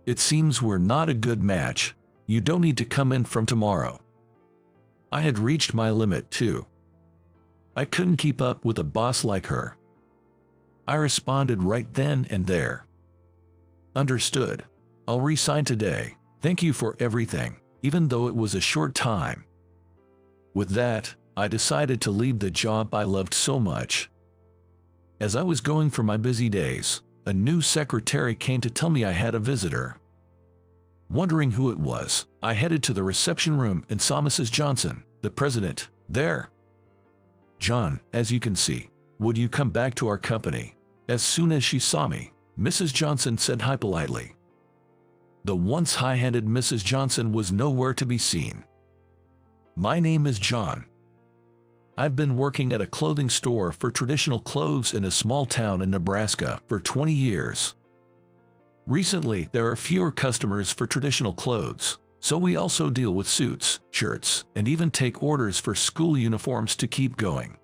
It seems we're not a good match. You don't need to come in from tomorrow." I had reached my limit too. I couldn't keep up with a boss like her. I responded right then and there. "Understood. I'll resign today. Thank you for everything, even though it was a short time." With that, I decided to leave the job I loved so much. As I was going for my busy days, a new secretary came to tell me I had a visitor. Wondering who it was, I headed to the reception room and saw Mrs. Johnson, the president, there. "John, as you can see, would you come back to our company?" As soon as she saw me, Mrs. Johnson said hi politely. The once high-handed Mrs. Johnson was nowhere to be seen. "My name is John. I've been working at a clothing store for traditional clothes in a small town in Nebraska for 20 years. Recently, there are fewer customers for traditional clothes, so we also deal with suits, shirts, and even take orders for school uniforms to keep going.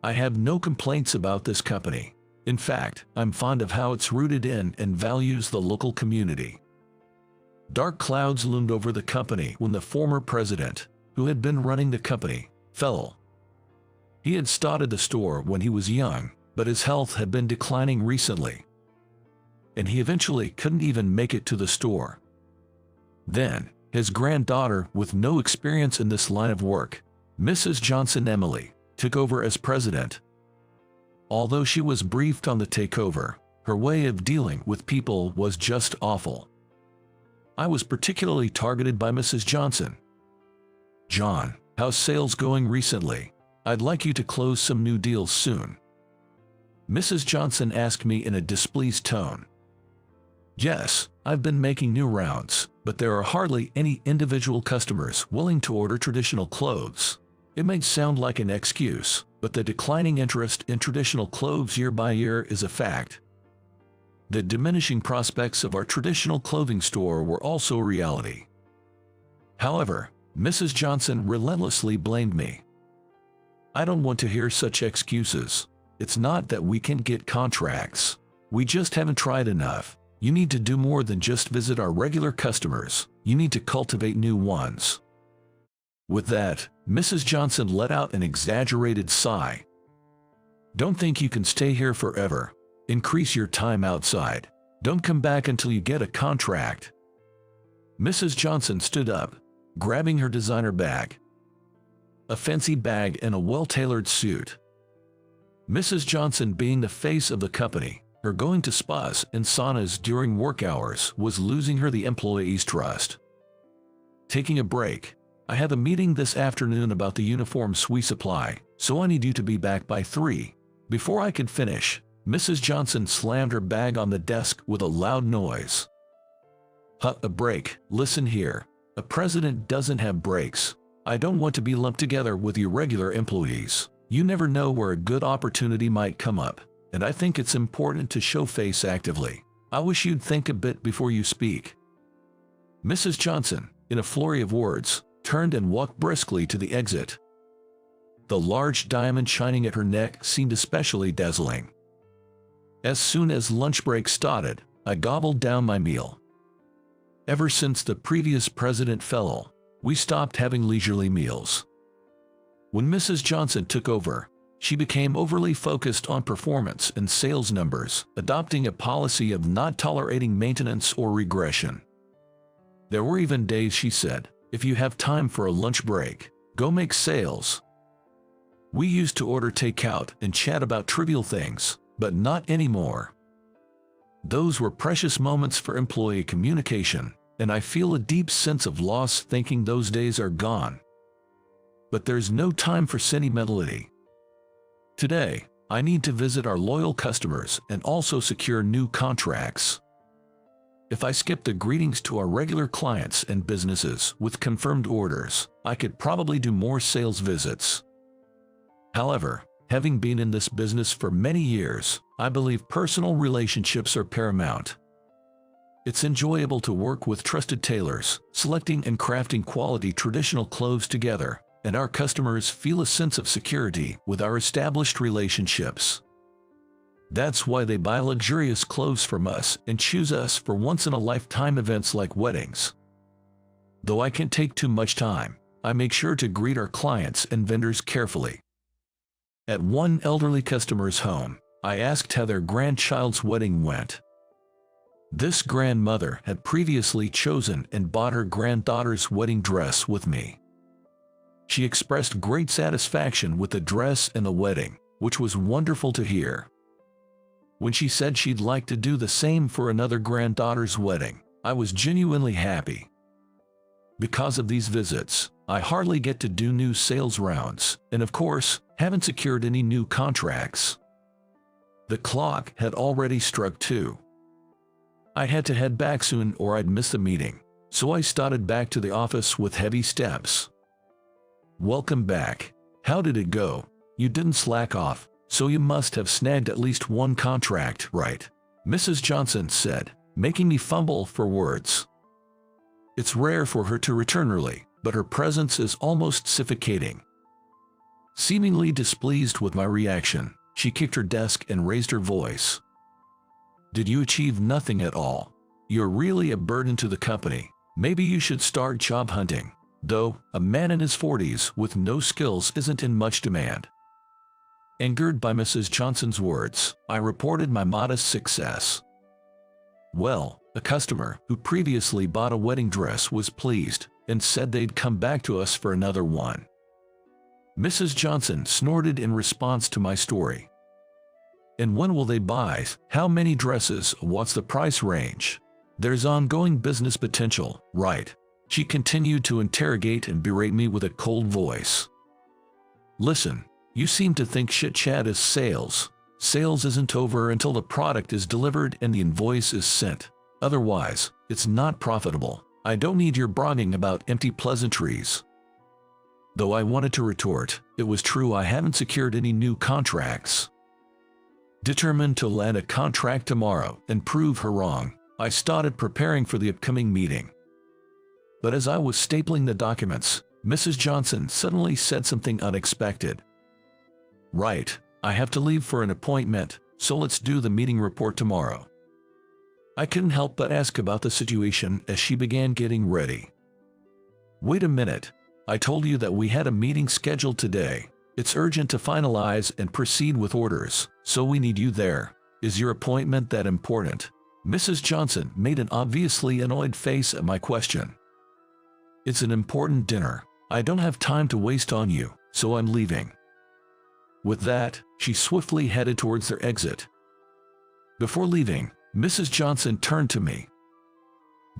I have no complaints about this company. In fact, I'm fond of how it's rooted in and values the local community." Dark clouds loomed over the company when the former president, who had been running the company, fell. He had started the store when he was young, but his health had been declining recently, and he eventually couldn't even make it to the store. Then, his granddaughter, with no experience in this line of work, Mrs. Johnson Emily, took over as president. Although she was briefed on the takeover, her way of dealing with people was just awful. I was particularly targeted by Mrs. Johnson. "John, how's sales going recently? I'd like you to close some new deals soon." Mrs. Johnson asked me in a displeased tone. "Yes, I've been making new rounds, but there are hardly any individual customers willing to order traditional clothes." It may sound like an excuse, but the declining interest in traditional clothes year by year is a fact. The diminishing prospects of our traditional clothing store were also a reality. However, Mrs. Johnson relentlessly blamed me. "I don't want to hear such excuses. It's not that we can't get contracts. We just haven't tried enough. You need to do more than just visit our regular customers. You need to cultivate new ones." With that, Mrs. Johnson let out an exaggerated sigh. "Don't think you can stay here forever. Increase your time outside. Don't come back until you get a contract." Mrs. Johnson stood up, grabbing her designer bag. A fancy bag and a well-tailored suit. Mrs. Johnson, being the face of the company, her going to spas and saunas during work hours was losing her the employees' trust. Taking a break, "I have a meeting this afternoon about the uniforms we supply, so I need you to be back by 3. Before I could finish, Mrs. Johnson slammed her bag on the desk with a loud noise. A break. Listen here. A president doesn't have breaks. I don't want to be lumped together with your regular employees. You never know where a good opportunity might come up, and I think it's important to show face actively. I wish you'd think a bit before you speak." Mrs. Johnson, in a flurry of words, turned and walked briskly to the exit. The large diamond shining at her neck seemed especially dazzling. As soon as lunch break started, I gobbled down my meal. Ever since the previous president fell, we stopped having leisurely meals. When Mrs. Johnson took over, she became overly focused on performance and sales numbers, adopting a policy of not tolerating maintenance or regression. There were even days she said, "If you have time for a lunch break, go make sales." We used to order takeout and chat about trivial things, but not anymore. Those were precious moments for employee communication, and I feel a deep sense of loss thinking those days are gone. But there's no time for sentimentality. Today, I need to visit our loyal customers and also secure new contracts. If I skip the greetings to our regular clients and businesses with confirmed orders, I could probably do more sales visits. However, having been in this business for many years, I believe personal relationships are paramount. It's enjoyable to work with trusted tailors, selecting and crafting quality traditional clothes together, and our customers feel a sense of security with our established relationships. That's why they buy luxurious clothes from us and choose us for once-in-a-lifetime events like weddings. Though I can't take too much time, I make sure to greet our clients and vendors carefully. At one elderly customer's home, I asked how their grandchild's wedding went. This grandmother had previously chosen and bought her granddaughter's wedding dress with me. She expressed great satisfaction with the dress and the wedding, which was wonderful to hear. When she said she'd like to do the same for another granddaughter's wedding, I was genuinely happy. Because of these visits, I hardly get to do new sales rounds, and of course, haven't secured any new contracts. The clock had already struck 2. I had to head back soon or I'd miss the meeting, so I started back to the office with heavy steps. Welcome back. How did it go? You didn't slack off, so you must have snagged at least one contract, right? Mrs. Johnson said, making me fumble for words. It's rare for her to return early, but her presence is almost suffocating. Seemingly displeased with my reaction, she kicked her desk and raised her voice. Did you achieve nothing at all? You're really a burden to the company. Maybe you should start job hunting. Though, a man in his 40s with no skills isn't in much demand. Angered by Mrs. Johnson's words, I reported my modest success. Well, a customer who previously bought a wedding dress was pleased and said they'd come back to us for another one. Mrs. Johnson snorted in response to my story. And when will they buy? How many dresses? What's the price range? There's ongoing business potential, right? She continued to interrogate and berate me with a cold voice. Listen, you seem to think chit-chat is sales. Sales isn't over until the product is delivered and the invoice is sent. Otherwise, it's not profitable. I don't need your bragging about empty pleasantries. Though I wanted to retort, it was true I haven't secured any new contracts. Determined to land a contract tomorrow and prove her wrong, I started preparing for the upcoming meeting. But as I was stapling the documents, Mrs. Johnson suddenly said something unexpected. Right, I have to leave for an appointment, so let's do the meeting report tomorrow. I couldn't help but ask about the situation as she began getting ready. Wait a minute, I told you that we had a meeting scheduled today. It's urgent to finalize and proceed with orders, so we need you there. Is your appointment that important? Mrs. Johnson made an obviously annoyed face at my question. It's an important dinner. I don't have time to waste on you, so I'm leaving. With that, she swiftly headed towards their exit. Before leaving, Mrs. Johnson turned to me.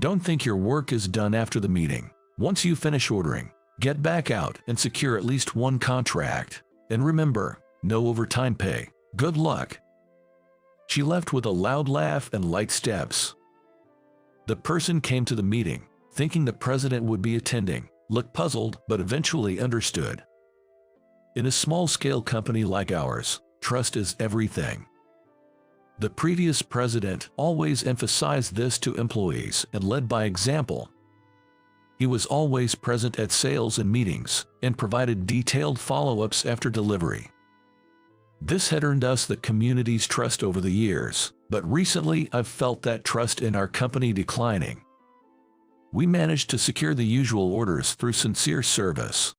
Don't think your work is done after the meeting. Once you finish ordering, get back out and secure at least one contract. And remember, no overtime pay. Good luck. She left with a loud laugh and light steps. The person came to the meeting, thinking the president would be attending, looked puzzled but eventually understood. In a small-scale company like ours, trust is everything. The previous president always emphasized this to employees and led by example. He was always present at sales and meetings and provided detailed follow-ups after delivery. This had earned us the community's trust over the years, but recently I've felt that trust in our company declining. We managed to secure the usual orders through sincere service.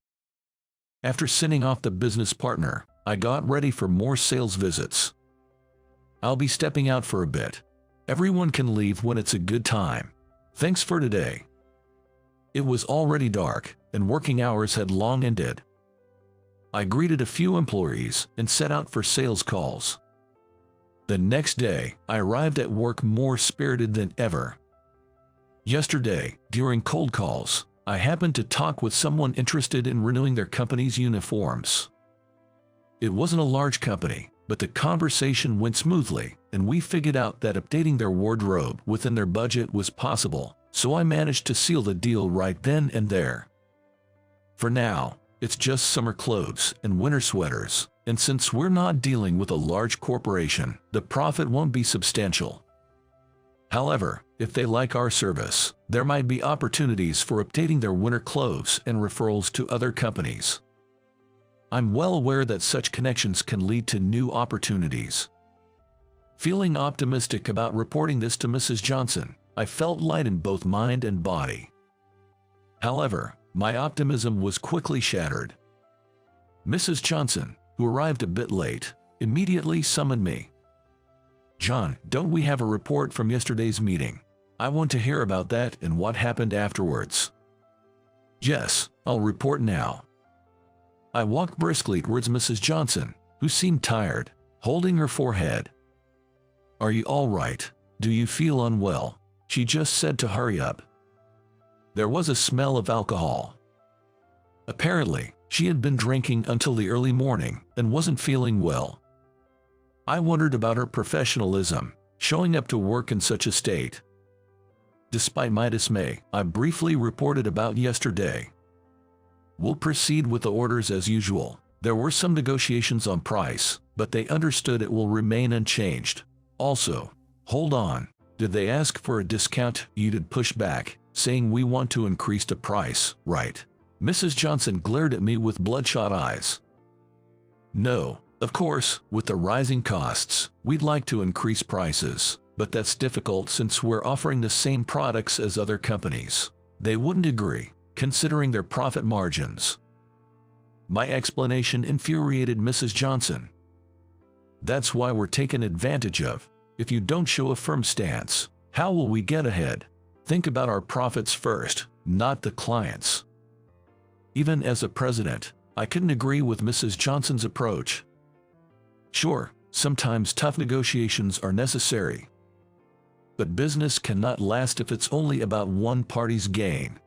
After sending off the business partner, I got ready for more sales visits. I'll be stepping out for a bit. Everyone can leave when it's a good time. Thanks for today. It was already dark, and working hours had long ended. I greeted a few employees and set out for sales calls. The next day, I arrived at work more spirited than ever. Yesterday, during cold calls, I happened to talk with someone interested in renewing their company's uniforms. It wasn't a large company, but the conversation went smoothly, and we figured out that updating their wardrobe within their budget was possible, so I managed to seal the deal right then and there. For now, it's just summer clothes and winter sweaters, and since we're not dealing with a large corporation, the profit won't be substantial. However, if they like our service, there might be opportunities for updating their winter clothes and referrals to other companies. I'm well aware that such connections can lead to new opportunities. Feeling optimistic about reporting this to Mrs. Johnson, I felt light in both mind and body. However, my optimism was quickly shattered. Mrs. Johnson, who arrived a bit late, immediately summoned me. "John, don't we have a report from yesterday's meeting? I want to hear about that and what happened afterwards." "Yes, I'll report now." I walked briskly towards Mrs. Johnson, who seemed tired, holding her forehead. "Are you all right? Do you feel unwell?" she just said to hurry up. There was a smell of alcohol. Apparently, she had been drinking until the early morning and wasn't feeling well. I wondered about her professionalism, showing up to work in such a state. Despite my dismay, I briefly reported about yesterday. "We'll proceed with the orders as usual. There were some negotiations on price, but they understood it will remain unchanged. Also, hold on, did they ask for a discount?" You did push back, saying we want to increase the price, right? Mrs. Johnson glared at me with bloodshot eyes. "No, of course, with the rising costs, we'd like to increase prices, but that's difficult since we're offering the same products as other companies. They wouldn't agree, considering their profit margins." My explanation infuriated Mrs. Johnson. "That's why we're taken advantage of. If you don't show a firm stance, how will we get ahead? Think about our profits first, not the clients." Even as a president, I couldn't agree with Mrs. Johnson's approach. Sure, sometimes tough negotiations are necessary. But business cannot last if it's only about one party's gain.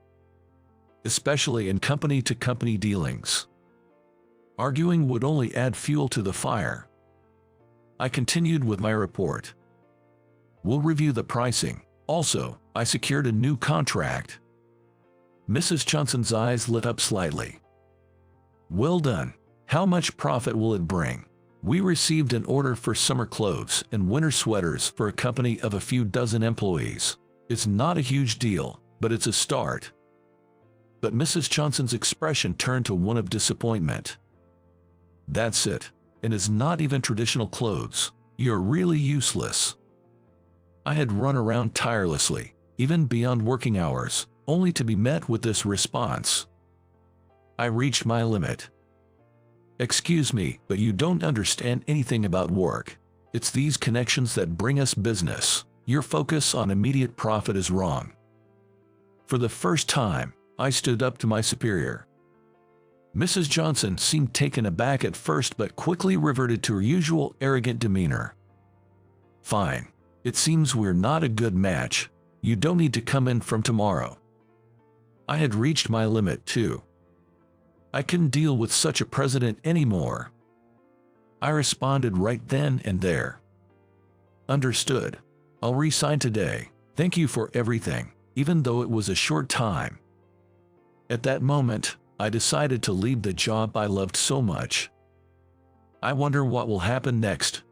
Especially in company-to-company dealings. Arguing would only add fuel to the fire. I continued with my report. "We'll review the pricing. Also, I secured a new contract." Mrs. Johnson's eyes lit up slightly. "Well done. How much profit will it bring?" "We received an order for summer clothes and winter sweaters for a company of a few dozen employees. It's not a huge deal, but it's a start." But Mrs. Johnson's expression turned to one of disappointment. "That's it. And it's not even traditional clothes. You're really useless." I had run around tirelessly, even beyond working hours, only to be met with this response. I reached my limit. "Excuse me, but you don't understand anything about work. It's these connections that bring us business. Your focus on immediate profit is wrong." For the first time, I stood up to my superior. Mrs. Johnson seemed taken aback at first but quickly reverted to her usual arrogant demeanor. "Fine. It seems we're not a good match. You don't need to come in from tomorrow." I had reached my limit too. I couldn't deal with such a president anymore. I responded right then and there. "Understood. I'll resign today. Thank you for everything, even though it was a short time." At that moment, I decided to leave the job I loved so much. I wonder what will happen next.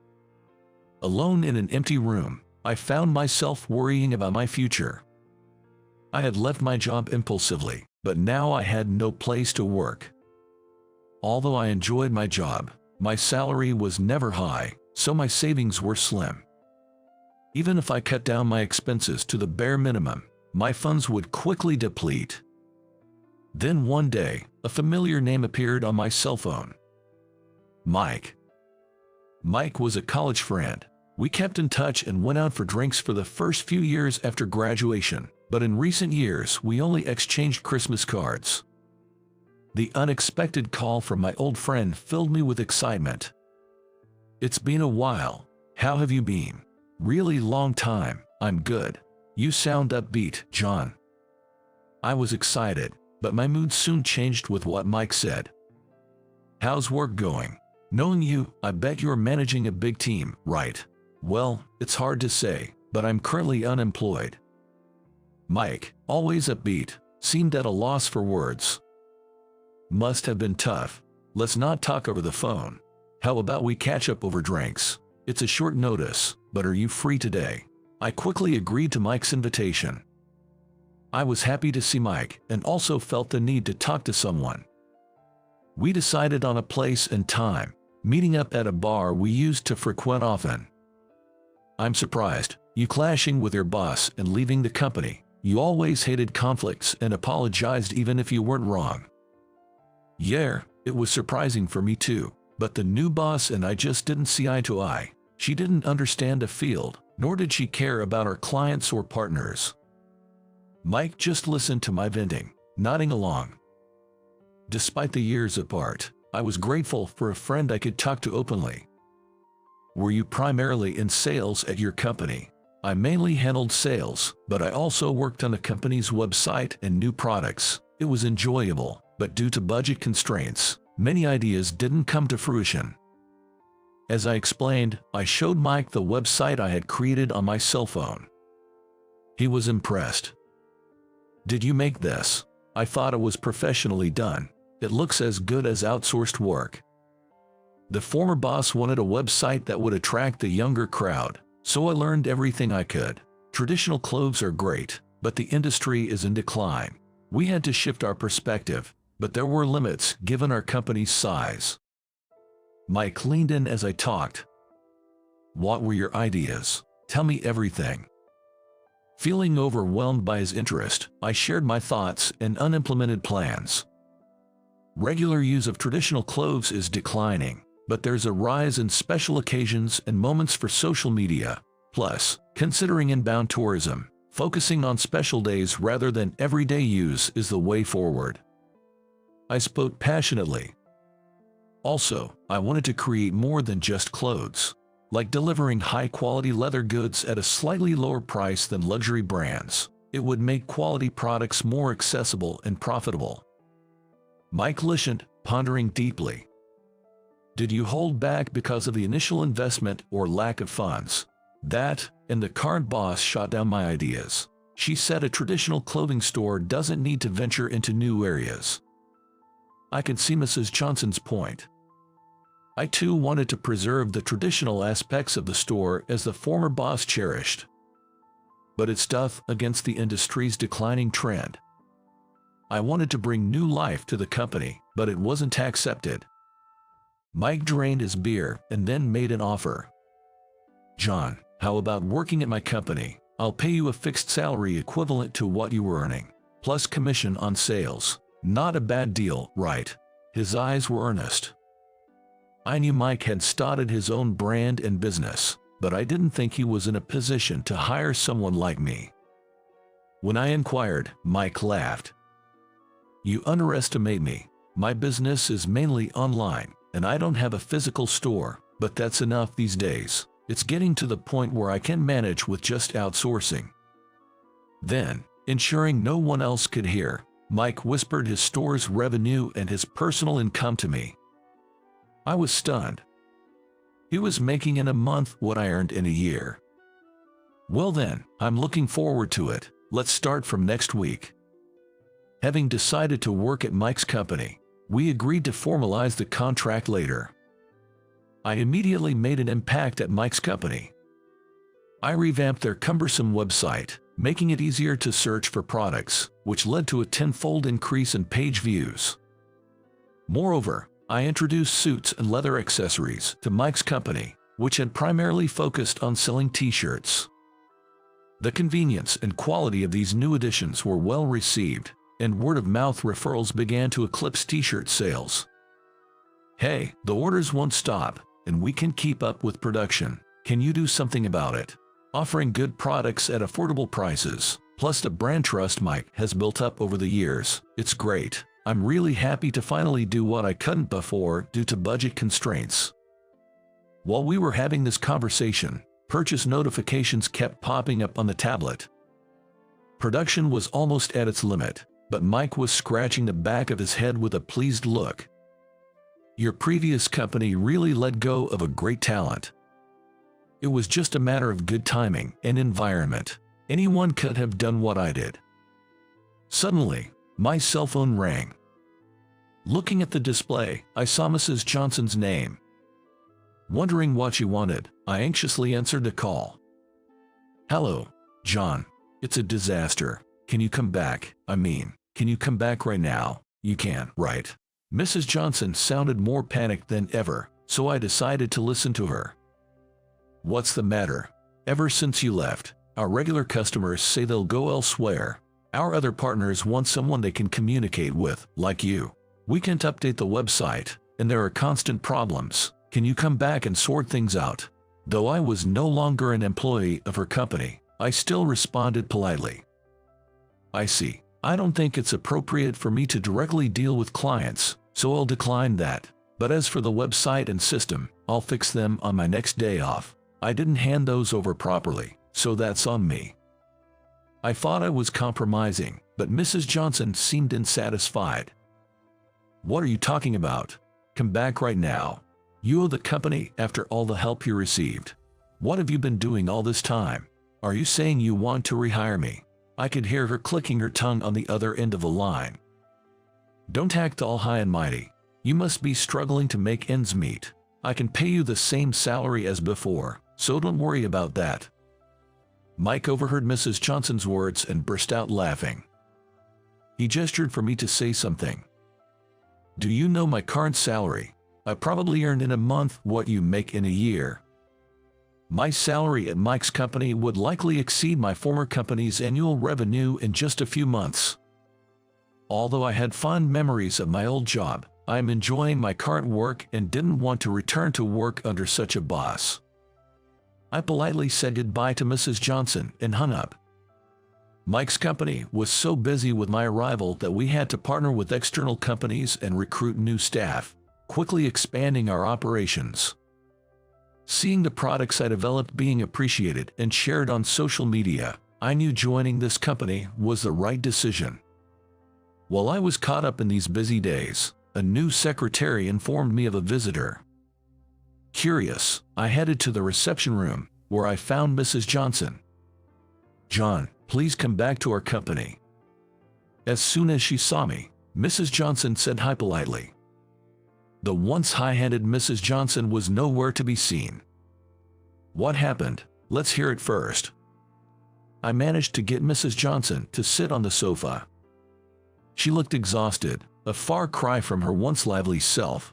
Alone in an empty room, I found myself worrying about my future. I had left my job impulsively, but now I had no place to work. Although I enjoyed my job, my salary was never high, so my savings were slim. Even if I cut down my expenses to the bare minimum, my funds would quickly deplete. Then one day, a familiar name appeared on my cell phone. Mike. Mike was a college friend. We kept in touch and went out for drinks for the first few years after graduation, but in recent years we only exchanged Christmas cards. The unexpected call from my old friend filled me with excitement. "It's been a while. How have you been?" "Really long time. I'm good. You sound upbeat, John." I was excited, but my mood soon changed with what Mike said. "How's work going? Knowing you, I bet you're managing a big team, right?" "Well, it's hard to say, but I'm currently unemployed." Mike, always upbeat, seemed at a loss for words. "Must have been tough. Let's not talk over the phone. How about we catch up over drinks? It's a short notice, but are you free today?" I quickly agreed to Mike's invitation. I was happy to see Mike and also felt the need to talk to someone. We decided on a place and time, meeting up at a bar we used to frequent often. I'm surprised. You clashing with your boss and leaving the company. You always hated conflicts and apologized even if you weren't wrong. Yeah, it was surprising for me too, but the new boss and I just didn't see eye to eye. She didn't understand the field, nor did she care about our clients or partners. Mike just listened to my venting, nodding along. Despite the years apart, I was grateful for a friend I could talk to openly. Were you primarily in sales at your company? I mainly handled sales, but I also worked on the company's website and new products. It was enjoyable, but due to budget constraints, many ideas didn't come to fruition. As I explained, I showed Mike the website I had created on my cell phone. He was impressed. Did you make this? I thought it was professionally done. It looks as good as outsourced work. The former boss wanted a website that would attract the younger crowd, so I learned everything I could. Traditional clothes are great, but the industry is in decline. We had to shift our perspective, but there were limits given our company's size. Mike leaned in as I talked. What were your ideas? Tell me everything. Feeling overwhelmed by his interest, I shared my thoughts and unimplemented plans. Regular use of traditional clothes is declining, but there's a rise in special occasions and moments for social media. Plus, considering inbound tourism, focusing on special days rather than everyday use is the way forward. I spoke passionately. Also, I wanted to create more than just clothes, like delivering high-quality leather goods at a slightly lower price than luxury brands. It would make quality products more accessible and profitable. Mike listened, pondering deeply. Did you hold back because of the initial investment or lack of funds? That, and the current boss shot down my ideas. She said a traditional clothing store doesn't need to venture into new areas. I could see Mrs. Johnson's point. I too wanted to preserve the traditional aspects of the store as the former boss cherished. But it's tough against the industry's declining trend. I wanted to bring new life to the company, but it wasn't accepted. Mike drained his beer and then made an offer. John, how about working at my company? I'll pay you a fixed salary equivalent to what you were earning, plus commission on sales. Not a bad deal, right? His eyes were earnest. I knew Mike had started his own brand and business, but I didn't think he was in a position to hire someone like me. When I inquired, Mike laughed. You underestimate me. My business is mainly online, and I don't have a physical store, but that's enough these days. It's getting to the point where I can manage with just outsourcing. Then, ensuring no one else could hear, Mike whispered his store's revenue and his personal income to me. I was stunned. He was making in a month what I earned in a year. Well then, I'm looking forward to it. Let's start from next week. Having decided to work at Mike's company, we agreed to formalize the contract later. I immediately made an impact at Mike's company. I revamped their cumbersome website, making it easier to search for products, which led to a tenfold increase in page views. Moreover, I introduced suits and leather accessories to Mike's company, which had primarily focused on selling t-shirts. The convenience and quality of these new additions were well received, and word-of-mouth referrals began to eclipse t-shirt sales. Hey, the orders won't stop, and we can keep up with production. Can you do something about it? Offering good products at affordable prices, plus the brand trust Mike has built up over the years. It's great. I'm really happy to finally do what I couldn't before due to budget constraints. While we were having this conversation, purchase notifications kept popping up on the tablet. Production was almost at its limit, but Mike was scratching the back of his head with a pleased look. Your previous company really let go of a great talent. It was just a matter of good timing and environment. Anyone could have done what I did. Suddenly, my cell phone rang. Looking at the display, I saw Mrs. Johnson's name. Wondering what she wanted, I anxiously answered the call. Hello, John. It's a disaster. Can you come back? Can you come back right now? You can, right? Mrs. Johnson sounded more panicked than ever, so I decided to listen to her. What's the matter? Ever since you left, our regular customers say they'll go elsewhere. Our other partners want someone they can communicate with, like you. We can't update the website, and there are constant problems. Can you come back and sort things out?" Though I was no longer an employee of her company, I still responded politely. "I see. I don't think it's appropriate for me to directly deal with clients, so I'll decline that. But as for the website and system, I'll fix them on my next day off. I didn't hand those over properly, so that's on me." I thought I was compromising, but Mrs. Johnson seemed unsatisfied. "What are you talking about? Come back right now. You owe the company after all the help you received. What have you been doing all this time? Are you saying you want to rehire me?" I could hear her clicking her tongue on the other end of the line. "Don't act all high and mighty. You must be struggling to make ends meet. I can pay you the same salary as before, so don't worry about that." Mike overheard Mrs. Johnson's words and burst out laughing. He gestured for me to say something. "Do you know my current salary? I probably earned in a month what you make in a year. My salary at Mike's company would likely exceed my former company's annual revenue in just a few months. Although I had fond memories of my old job, I am enjoying my current work and didn't want to return to work under such a boss." I politely said goodbye to Mrs. Johnson and hung up. Mike's company was so busy with my arrival that we had to partner with external companies and recruit new staff, quickly expanding our operations. Seeing the products I developed being appreciated and shared on social media, I knew joining this company was the right decision. While I was caught up in these busy days, a new secretary informed me of a visitor. Curious, I headed to the reception room, where I found Mrs. Johnson. "John, please come back to our company." As soon as she saw me, Mrs. Johnson said hi politely. The once high-handed Mrs. Johnson was nowhere to be seen. "What happened? Let's hear it first." I managed to get Mrs. Johnson to sit on the sofa. She looked exhausted, a far cry from her once lively self.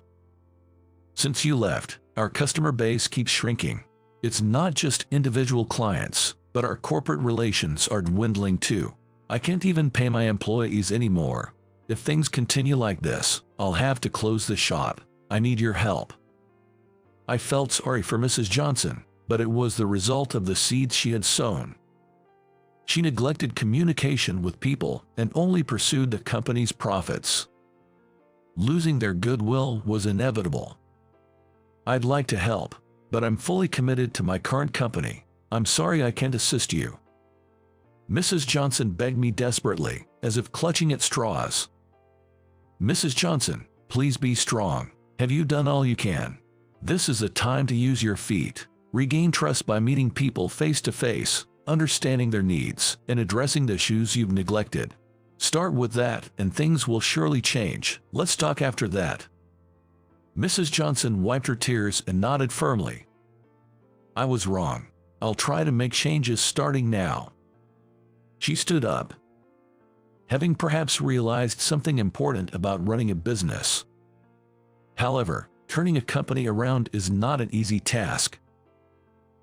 "Since you left, our customer base keeps shrinking. It's not just individual clients, but our corporate relations are dwindling too. I can't even pay my employees anymore. If things continue like this, I'll have to close the shop. I need your help." I felt sorry for Mrs. Johnson, but it was the result of the seeds she had sown. She neglected communication with people and only pursued the company's profits. Losing their goodwill was inevitable. "I'd like to help, but I'm fully committed to my current company. I'm sorry I can't assist you." Mrs. Johnson begged me desperately, as if clutching at straws. "Mrs. Johnson, please be strong. Have you done all you can? This is the time to use your feet. Regain trust by meeting people face to face, understanding their needs, and addressing the issues you've neglected. Start with that, and things will surely change. Let's talk after that." Mrs. Johnson wiped her tears and nodded firmly. "I was wrong. I'll try to make changes starting now." She stood up, having perhaps realized something important about running a business. However, turning a company around is not an easy task.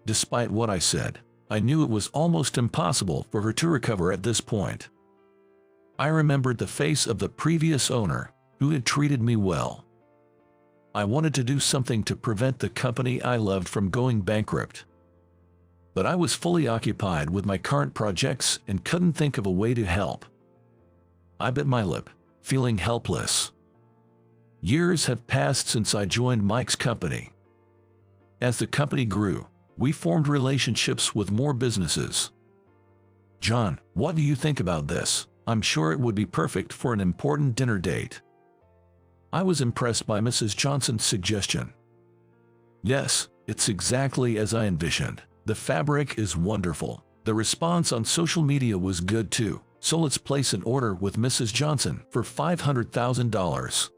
Despite what I said, I knew it was almost impossible for her to recover at this point. I remembered the face of the previous owner, who had treated me well. I wanted to do something to prevent the company I loved from going bankrupt. But I was fully occupied with my current projects and couldn't think of a way to help. I bit my lip, feeling helpless. Years have passed since I joined Mike's company. As the company grew, we formed relationships with more businesses. "John, what do you think about this? I'm sure it would be perfect for an important dinner date." I was impressed by Mrs. Johnson's suggestion. "Yes, it's exactly as I envisioned. The fabric is wonderful. The response on social media was good too, so let's place an order with Mrs. Johnson for $500,000.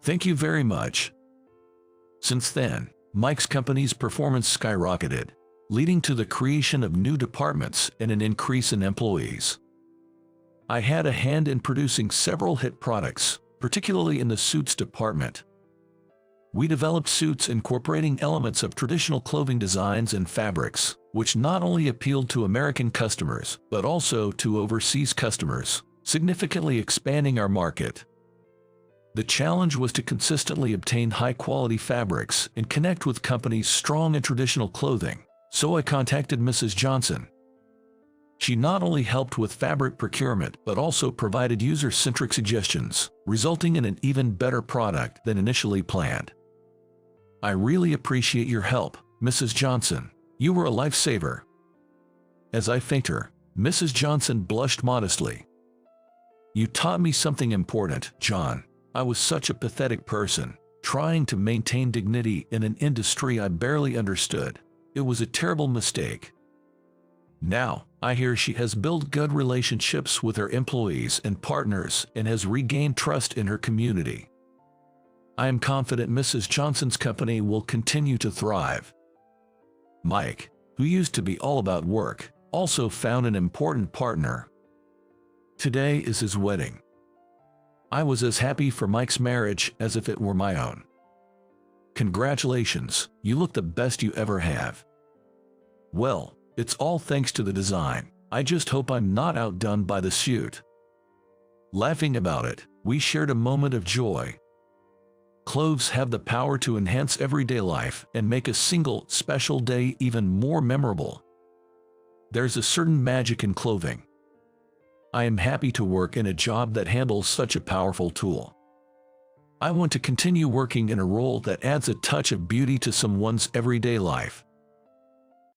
"Thank you very much." Since then, Mike's company's performance skyrocketed, leading to the creation of new departments and an increase in employees. I had a hand in producing several hit products, particularly in the suits department. We developed suits incorporating elements of traditional clothing designs and fabrics, which not only appealed to American customers, but also to overseas customers, significantly expanding our market. The challenge was to consistently obtain high-quality fabrics and connect with companies strong in traditional clothing, so I contacted Mrs. Johnson. She not only helped with fabric procurement but also provided user-centric suggestions, resulting in an even better product than initially planned. I really appreciate your help, Mrs. Johnson. You were a lifesaver. As I thanked her, Mrs. Johnson blushed modestly. You taught me something important, John. I was such a pathetic person, trying to maintain dignity in an industry I barely understood. It was a terrible mistake. Now, I hear she has built good relationships with her employees and partners and has regained trust in her community. I am confident Mrs. Johnson's company will continue to thrive. Mike, who used to be all about work, also found an important partner. Today is his wedding. I was as happy for Mike's marriage as if it were my own. Congratulations, you look the best you ever have. Well, it's all thanks to the design. I just hope I'm not outdone by the suit. Laughing about it, we shared a moment of joy. Clothes have the power to enhance everyday life and make a single, special day even more memorable. There's a certain magic in clothing. I am happy to work in a job that handles such a powerful tool. I want to continue working in a role that adds a touch of beauty to someone's everyday life.